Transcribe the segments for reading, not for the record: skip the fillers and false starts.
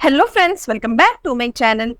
Hello friends, welcome back to my channel.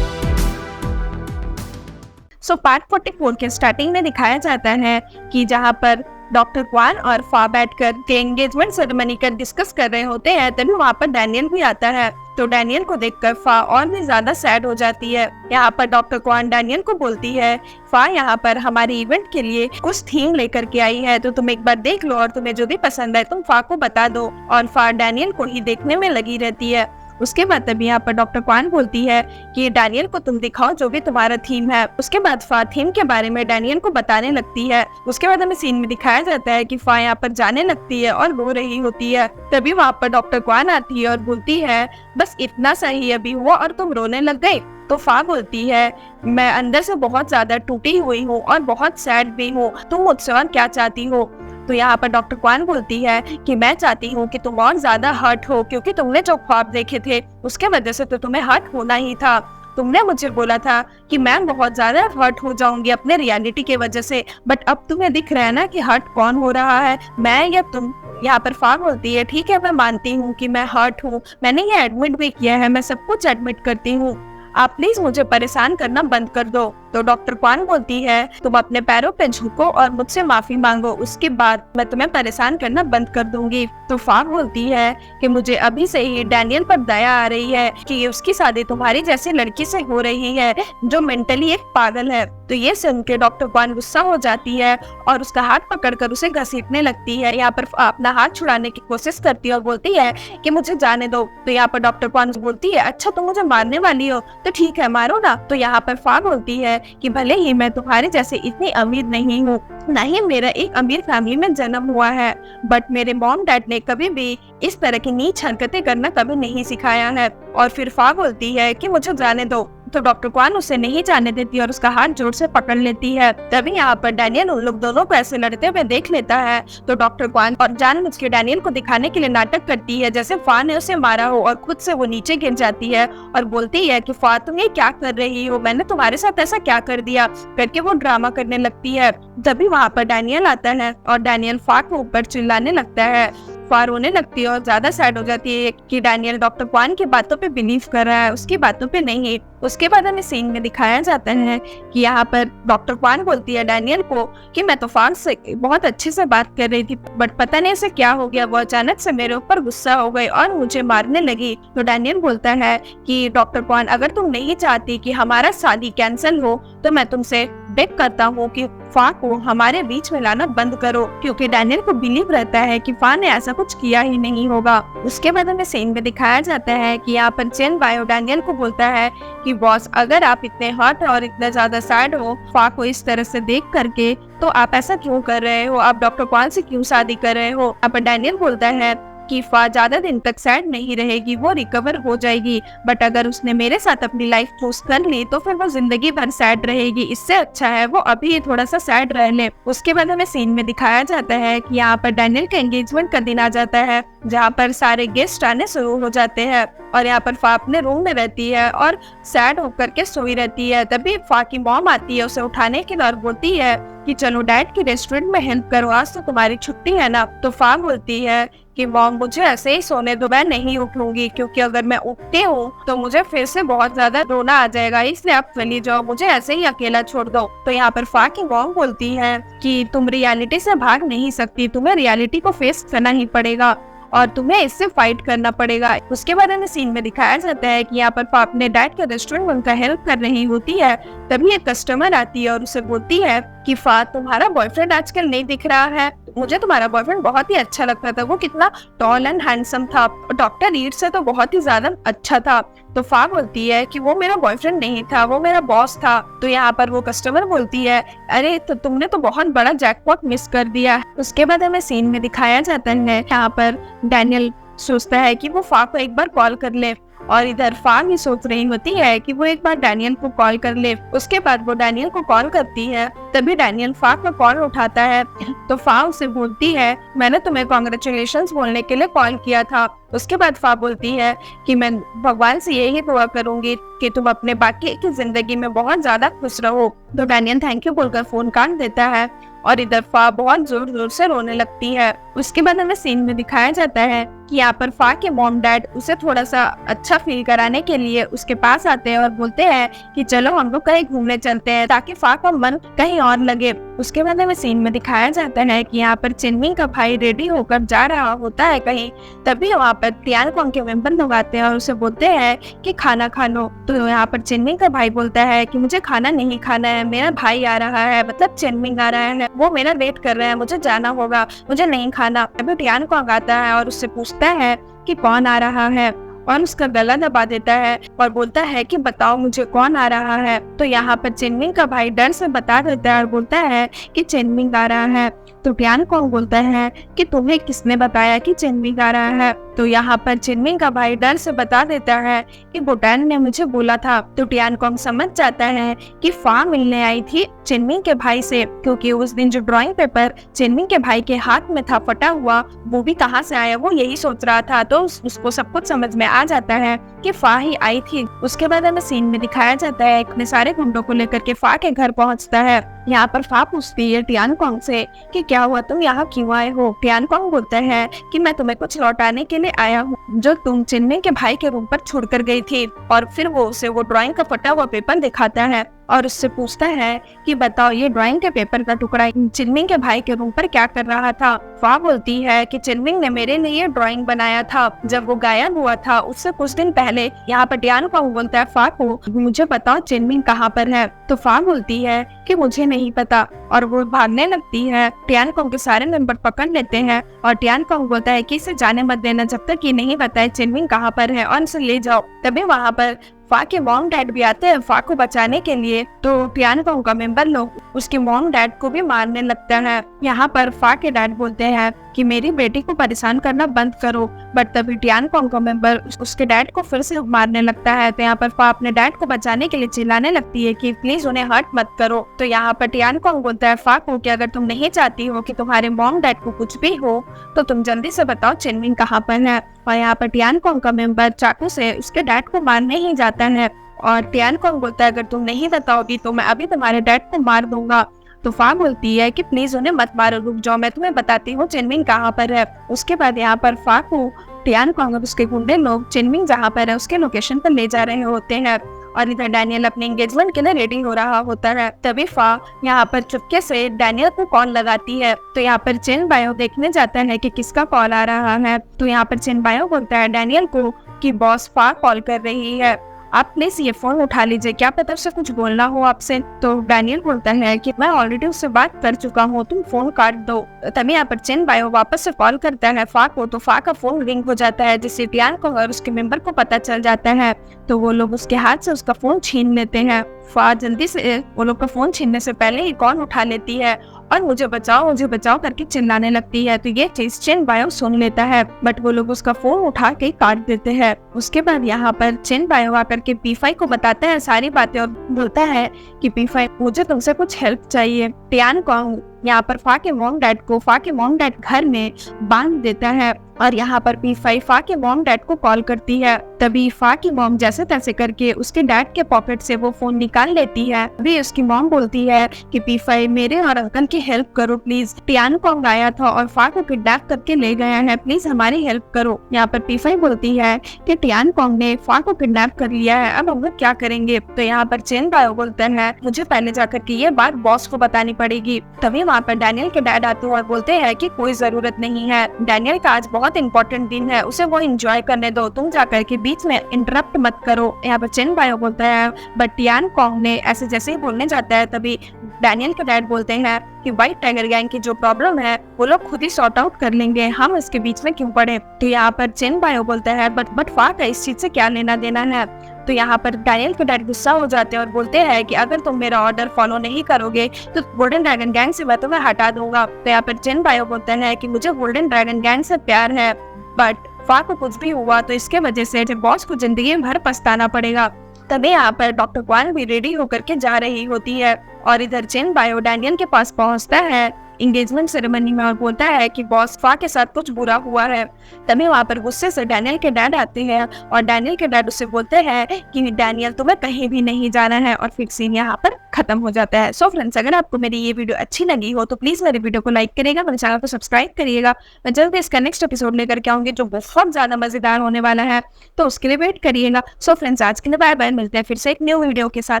Part 44 के starting में दिखाया जाता है कि जहाँ पर डॉक्टर क्वान और फा बैठकर के एंगेजमेंट सेरेमनी का डिस्कस कर रहे होते हैं, तभी वहाँ पर डैनियल भी आता है। तो डैनियल को देखकर फा और भी ज्यादा सैड हो जाती है। यहाँ पर डॉक्टर क्वान डैनियल को बोलती है, फा यहाँ पर हमारे इवेंट के लिए कुछ थीम लेकर के आई है, तो तुम एक बार देख लो और तुम्हें जो भी पसंद है तुम फा को बता दो। और फा डैनियल को ही देखने में लगी रहती है। उसके बाद तभी यहाँ पर डॉक्टर क्वान बोलती है कि डैनियल को तुम दिखाओ जो भी तुम्हारा थीम है। उसके बाद फा थीम के बारे में डैनियल को बताने लगती है। उसके बाद हमें सीन में दिखाया जाता है कि फा यहाँ पर जाने लगती है और रो रही होती है। तभी वहाँ पर डॉक्टर क्वान आती है और बोलती है, बस इतना सा ही अभी हुआ और तुम रोने लग गई। तो फा बोलती है, मैं अंदर से बहुत ज्यादा टूटी हुई हूँ और बहुत सैड भी हूँ, तुम मुझसे और क्या चाहती हो। तो यहाँ पर डॉक्टर क्वान बोलती है कि मैं चाहती हूँ कि तुम और ज्यादा हर्ट हो, क्योंकि तुमने जो ख्वाब देखे थे उसके वजह से तो तुम्हें हर्ट होना ही था। तुमने मुझे बोला था कि मैं बहुत ज्यादा हर्ट हो जाऊंगी अपने रियलिटी के वजह से, बट अब तुम्हें दिख रहा है ना कि हर्ट कौन हो रहा है, मैं या तुम। यहाँ पर फा बोलती है, ठीक है मैं मानती हूँ कि मैं हर्ट हूँ, मैंने ये एडमिट भी किया है, मैं सब कुछ एडमिट करती हूँ, आप प्लीज मुझे परेशान करना बंद कर दो। तो डॉक्टर क्वान बोलती है, तुम अपने पैरों पे झुको और मुझसे माफी मांगो, उसके बाद मैं तुम्हें परेशान करना बंद कर दूंगी। तो फा बोलती है कि मुझे अभी से ही डैनियल पर दया आ रही है कि उसकी शादी तुम्हारी जैसी लड़की से हो रही है जो मेंटली एक पागल है। तो ये सुन के डॉक्टर क्वान गुस्सा हो जाती है और उसका हाथ पकड़कर उसे घसीटने लगती है। यहाँ पर अपना हाथ छुड़ाने की कोशिश करती है और बोलती है कि मुझे जाने दो। तो यहाँ पर डॉक्टर क्वान बोलती है, अच्छा तुम मुझे मारने वाली हो तो ठीक है मारो ना। तो यहाँ पर फा बोलती है कि भले ही मैं तुम्हारे जैसे इतनी अमीर नहीं हूँ, ना ही मेरा एक अमीर फैमिली में जन्म हुआ है, बट मेरे मॉम डैड ने कभी भी इस तरह की नीच हरकतें करना कभी नहीं सिखाया है। और फिर फा बोलती है कि मुझे जाने दो। तो डॉक्टर क्वान उसे नहीं जाने देती और उसका हाथ जोर से पकड़ लेती है। तभी यहाँ पर डैनियल उन लोग दोनों को ऐसे लड़ते हुए देख लेता है। तो डॉक्टर क्वान और जानबूझ के डैनियल को दिखाने के लिए नाटक करती है जैसे फा ने उसे मारा हो, और खुद से वो नीचे गिर जाती है और बोलती है कि फा तुम ये क्या कर रही हो, मैंने तुम्हारे साथ ऐसा क्या कर दिया, करके वो ड्रामा करने लगती है। तभी वहाँ पर डैनियल आता है और डैनियल फा के ऊपर चिल्लाने लगता है। फा रोने लगती है और ज्यादा सैड हो जाती है कि डैनियल डॉक्टर क्वान की बातों पे बिलीव कर रहा है, उसकी बातों पे नहीं। उसके बाद हमें सीन में दिखाया जाता है कि यहाँ पर डॉक्टर क्वान बोलती है डैनियल को कि मैं तो फा से बहुत अच्छे से बात कर रही थी, बट पता नहीं उसे क्या हो गया, वो अचानक से मेरे ऊपर गुस्सा हो गई और मुझे मारने लगी। तो डैनियल बोलता है कि डॉक्टर क्वान अगर तुम नहीं चाहती कि हमारा शादी कैंसिल हो तो मैं तुमसे बेग करता हूँ कि फा को हमारे बीच में लाना बंद करो, क्योंकि डैनियल को बिलीव रहता है कि फा ने ऐसा कुछ किया ही नहीं होगा। उसके बाद हमें सीन में दिखाया जाता है कि यहाँ पर चेन बायो डैनियल को बोलता है कि बॉस अगर आप इतने हर्ट और इतना ज्यादा सैड हो फा को इस तरह से देख करके, तो आप ऐसा क्यों कर रहे हो, आप डॉक्टर क्वान से क्यों शादी कर रहे हो। यहाँ पर डैनियल बोलता है कि फा ज्यादा दिन तक सैड नहीं रहेगी, वो रिकवर हो जाएगी, बट अगर उसने मेरे साथ अपनी लाइफ चूज कर ली तो फिर वो जिंदगी भर सैड रहेगी, इससे अच्छा है वो अभी थोड़ा सा सैड रह ले। उसके बाद हमें सीन में दिखाया जाता है कि यहाँ पर डैनियल का एंगेजमेंट का दिन आ जाता है, जहाँ पर सारे गेस्ट आने शुरू हो जाते हैं और यहाँ पर फा अपने रूम में रहती है और सैड होकर के सोई रहती है। तभी फा की मॉम आती है उसे उठाने के लिए और बोलती है कि चलो डैड की रेस्टोरेंट में हेल्प करो, आज तो तुम्हारी छुट्टी है ना। तो फा बोलती है कि मॉम मुझे ऐसे ही सोने दो, मैं नहीं उठूंगी, क्योंकि अगर मैं उठती हूँ तो मुझे फिर से बहुत ज्यादा रोना आ जाएगा, इसलिए आप चली जाओ, मुझे ऐसे ही अकेला छोड़ दो। तो यहाँ पर फा की मॉम बोलती है कि तुम रियलिटी से भाग नहीं सकती, तुम्हें रियलिटी को फेस करना ही पड़ेगा और तुम्हें इससे फाइट करना पड़ेगा। उसके बाद हमें सीन में दिखाया जाता है कि यहाँ पर फा अपने डैड के रेस्टोरेंट में उनका हेल्प कर रही होती है। तभी एक कस्टमर आती है और उसे बोलती है कि फा तुम्हारा बॉयफ्रेंड आजकल नहीं दिख रहा है, मुझे तुम्हारा बॉयफ्रेंड बहुत ही अच्छा लगता था, वो कितना टॉल एंड हैंडसम था, डॉक्टर रीड से तो बहुत ही ज्यादा अच्छा था। तो फा बोलती है कि वो मेरा बॉयफ्रेंड नहीं था, वो मेरा बॉस था। तो यहाँ पर वो कस्टमर बोलती है, अरे तो तुमने तो बहुत बड़ा जैकपॉट मिस कर दिया। उसके बाद हमें सीन में दिखाया जाता है यहाँ पर डैनियल सोचता है कि वो फा को एक बार कॉल कर ले, और इधर फा भी सोच रही होती है कि वो एक बार डैनियल को कॉल कर ले। उसके बाद वो डैनियल को कॉल करती है, तभी डैनियल फा का कॉल उठाता है। तो फा उसे बोलती है, मैंने तुम्हें कॉन्ग्रेचुलेशंस बोलने के लिए कॉल किया था। उसके बाद फा बोलती है कि मैं भगवान से यही दुआ करूंगी कि तुम अपने बाकी की जिंदगी में बहुत ज्यादा खुश रहो। तो डैनियल थैंक यू बोलकर फोन काट देता है, और इधर फा बहुत जोर जोर से रोने लगती है। उसके बाद हमें सीन में दिखाया जाता है कि यहाँ पर फा के मॉम डैड उसे थोड़ा सा अच्छा फील कराने के लिए उसके पास आते हैं और बोलते हैं कि चलो हम लोग कहीं घूमने चलते हैं, ताकि फा का मन कहीं और लगे। उसके बाद हमें सीन में दिखाया जाता है कि यहाँ पर चिनमिंग का भाई रेडी होकर जा रहा होता है कहीं, तभी वहाँ पर टियानकोंग के मेंबर लोग आते हैं और उसे बोलते हैं कि खाना खा लो। तो यहाँ पर चिनमिंग का भाई बोलता है कि मुझे खाना नहीं खाना है, मेरा भाई आ रहा है, मतलब चिनमिंग आ रहा है, वो मेरा वेट कर रहा है, मुझे जाना होगा, मुझे नहीं खाना। तभी टियानकोंग आता है और उससे पूछता है कि कौन आ रहा है, और उसका गला दबा देता है और बोलता है कि बताओ मुझे कौन आ रहा है। तो यहाँ पर चिनमिंग का भाई डर से बता देता है और बोलता है कि चिनमिंग आ रहा है। तो टियानकोंग बोलता है कि तुम्हें किसने बताया कि चिनमिंग आ रहा है। तो यहाँ पर चिनमिंग का भाई डर से बता देता है कि बुटान ने मुझे बोला था। तो टियानकोंग समझ जाता है कि फा मिलने आई थी चिनमिंग के भाई से, क्योंकि उस दिन जो ड्राइंग पेपर चिनमिंग के भाई के हाथ में था फटा हुआ, वो भी कहाँ से आया, वो यही सोच रहा था। तो उसको सब कुछ समझ में आ जाता है कि फा ही आई थी। उसके बाद हमें सीन में दिखाया जाता है अपने सारे गुंडों को लेकर के फा के घर पहुंचता है। यहाँ पर फा पूछती है टियानकोंग से कि क्या हुआ, तुम यहाँ क्यों आए हो। टियानकोंग बोलता है कि मैं तुम्हें कुछ लौटाने के लिए आया हूँ, जो तुम चिनमिंग के भाई के रूम पर छोड़ कर गई थी। और फिर वो उसे वो ड्राइंग का फटा हुआ पेपर दिखाता है और उससे पूछता है कि बताओ ये ड्राइंग के पेपर का टुकड़ा चिनमिंग के भाई के रूम पर क्या कर रहा था। फा बोलती है कि चिनमिंग ने मेरे लिए ड्राइंग बनाया था जब वो गायब हुआ था उससे कुछ दिन पहले। यहाँ पर टियानकोंग बोलता है फा को, मुझे बताओ चिनमिंग कहाँ पर है। तो फा बोलती है कि मुझे नहीं पता, और वो भागने लगती है। टियानकोंग के सारे मेंबर पकड़ लेते हैं और टियानकोंग बोलता है कि इसे जाने मत देना जब तक ये नहीं बताए चिनमिंग कहाँ पर है, और इसे ले जाओ। तभी वहाँ पर फा के मॉम डैड भी आते हैं फा को बचाने के लिए। तो टियानकोंग का मेंबर लोग उसके मॉम डैड को भी मारने लगता है। यहाँ पर फा के डैड बोलते हैं कि मेरी बेटी को परेशान करना बंद करो, बट तभी टियानकोंग का मेंबर उसके डैड को फिर से मारने लगता है। तो यहाँ पर फा अपने डैड को बचाने के लिए चिल्लाने लगती है कि प्लीज उन्हें हर्ट मत करो। तो यहाँ पर टियानकोंग बोलता है फा को कि अगर तुम नहीं चाहती हो कि तुम्हारे मॉम डैड को कुछ भी हो तो तुम जल्दी से बताओ चिनमिंग कहाँ पर है। और यहाँ पर टियानकोंग का मेंबर चाकू से उसके डैड को मारने ही जाता है, और टियानकोंग बोलता है अगर तुम नहीं बताओगी तो मैं अभी तुम्हारे डैड को मार दूंगा। तो फा बोलती है कि प्लीज उन्हें मत मारो, रुक जाओ, मैं तुम्हें बताती हूँ चिनमिंग कहाँ पर है। उसके बाद यहाँ पर फा को टियानकोंग और उसके गुंडे लोग चिनमिंग जहाँ पर है उसके लोकेशन पर ले जा रहे होते हैं, और इधर डैनियल अपने एंगेजमेंट के लिए रेडी हो रहा होता है। तभी फा यहाँ पर चुपके से डैनियल को कॉल लगाती है। तो यहाँ पर चिन बायो देखने जाता है कि किसका कॉल आ रहा है। तो यहाँ पर चिन बायो बोलता है डैनियल को कि बॉस फा कॉल कर रही है, आप प्लीज ये फोन उठा लीजिए, क्या पता उससे कुछ बोलना हो आपसे। तो डैनियल बोलता है कि मैं ऑलरेडी उससे बात कर चुका हूँ, तुम फोन काट दो। तभी यहाँ पर चिन बायो वापस से कॉल करता है फा को। तो फा का फोन रिंग हो जाता है, जिससे टियानकोंग और उसके मेंबर को पता चल जाता है। तो वो लोग उसके हाथ से उसका फोन छीन लेते हैं। फा जल्दी से वो लोग का फोन छीनने से पहले ही कॉल उठा लेती है और मुझे बचाओ करके चिल्लाने लगती है। तो ये चीज चिन बायो सुन लेता है, बट वो लोग उसका फोन उठा के काट देते हैं। उसके बाद यहाँ पर चिन बायो आकर के P5 को बताता है सारी बातें और बोलता है कि P5 मुझे तुमसे कुछ हेल्प चाहिए। टियानकोंग यहाँ पर फा के मॉम डैड घर में बांध देता है, और यहाँ पर P5 फा के मॉम डैड को कॉल करती है। तभी फा की मॉम जैसे तैसे करके उसके डैड के पॉकेट से वो फोन निकाल लेती है। अभी उसकी मॉम बोलती है कि P5 मेरे और अंकल की हेल्प करो प्लीज, टियानकोंग आया था और फा को किडनैप करके ले गया है, प्लीज हमारी हेल्प करो। यहाँ पर P5 बोलती है कि टियानकोंग ने फा को किडनैप कर लिया है, अब हम लोग क्या करेंगे। तो यहाँ पर चिन बायो बोलता है मुझे पहले जाकर के ये बात बॉस को बतानी पड़ेगी। तभी वहाँ पर डैनियल के डैड आते हैं और बोलते हैं कि कोई जरूरत नहीं है, डैनियल का आज बहुत इंपॉर्टेंट दिन है, उसे वो एंजॉय करने दो, तुम जाकर के बीच में इंटरप्ट मत करो। यहाँ पर चिन बायो बोलता है, बट टियानकोंग ने ऐसे जैसे ही बोलने जाता है तभी डैनियल के डैड बोलते हैं कि व्हाइट टाइगर गैंग की जो प्रॉब्लम है वो लोग खुद ही सॉर्ट आउट कर लेंगे, हम इसके बीच में क्यों पड़े। तो यहाँ पर चिन बायो बोलता है बट फा का इस चीज से क्या लेना देना है। तो यहाँ पर डैनियल के डैड गुस्सा हो जाते हैं और बोलते हैं कि अगर तुम मेरा ऑर्डर फॉलो नहीं करोगे तो गोल्डन ड्रैगन गैंग से मैं हटा दूंगा। तो यहाँ पर चिन बायो बोलता है कि मुझे गोल्डन ड्रैगन गैंग से प्यार है, बट फा को कुछ भी हुआ तो इसके वजह से बॉस को जिंदगी भर पछताना पड़ेगा। तभी यहाँ पर डॉक्टर क्वान भी रेडी होकर के जा रही होती है और इधर चेन बायो डैनियल के पास पहुंचता है एंगेजमेंट सेरेमनी में और बोलता है कि बॉस फा के साथ कुछ बुरा हुआ है। तभी वहाँ पर गुस्से से डैनियल के डैड आते हैं और डैनियल के डैड उससे बोलते हैं कि डैनियल तुम्हें कहीं भी नहीं जाना है और फिर सीन यहाँ पर खत्म हो जाता है। सो फ्रेंड्स, अगर आपको मेरी ये वीडियो अच्छी लगी हो तो प्लीज मेरे वीडियो को लाइक करिएगा, मेरे चैनल को सब्सक्राइब करिएगा। मैं जल्दी इसका नेक्स्ट एपिसोड लेकर के आऊंगी जो बहुत ज्यादा मजेदार होने वाला है, तो उसके लिए वेट करिएगा। सो फ्रेंड्स, आज के लिए बाय बाय, मिलते हैं फिर से एक न्यू वीडियो के साथ।